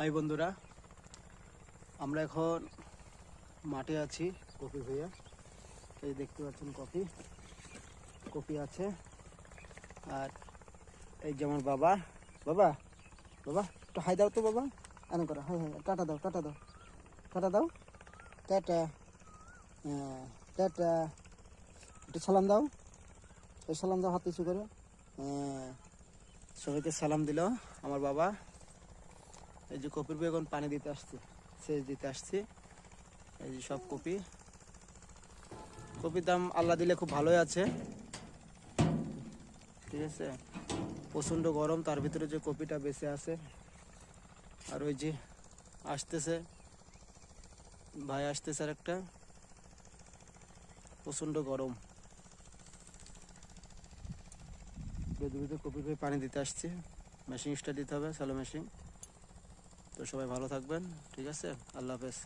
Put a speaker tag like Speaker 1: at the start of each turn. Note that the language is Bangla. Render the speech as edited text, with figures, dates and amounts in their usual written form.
Speaker 1: হাই বন্ধুরা, আমরা এখন মাঠে আছি কপি ভুঁইয়া। এই দেখতে পাচ্ছেন কপি আছে। আর এই যে আমার বাবা বাবা বাবা একটু হাই দাও তো বাবা। এমন করো, হাই হাই, টাটা দাও, টাটা দাও, টাটা দাও, টাটা। হ্যাঁ, টাটা। একটু সালাম দাও, এই সালাম দাও, হাত উঁচু করে। হ্যাঁ, সবাইকে সালাম দিল আমার বাবা। এই যে কপির বেগুন পানি দিতে আসছে, সেচ দিতে আসছি। এই যে সব কপির দাম আল্লাহ দিলে খুব ভালোই আছে, ঠিক আছে। প্রচণ্ড গরম, তার ভিতরে যে কপিটা বেঁচে আছে। আর ওই যে আসতেছে ভাই, আসতেছে আর একটা, প্রচণ্ড গরম। বেঁধে বেঁধে কপির ভাই পানি দিতে আসছে। মেশিন স্টার্ট দিতে হবে, স্যালো মেশিন। তো সবাই ভালো থাকবেন, ঠিক আছে, আল্লাহ হাফেজ।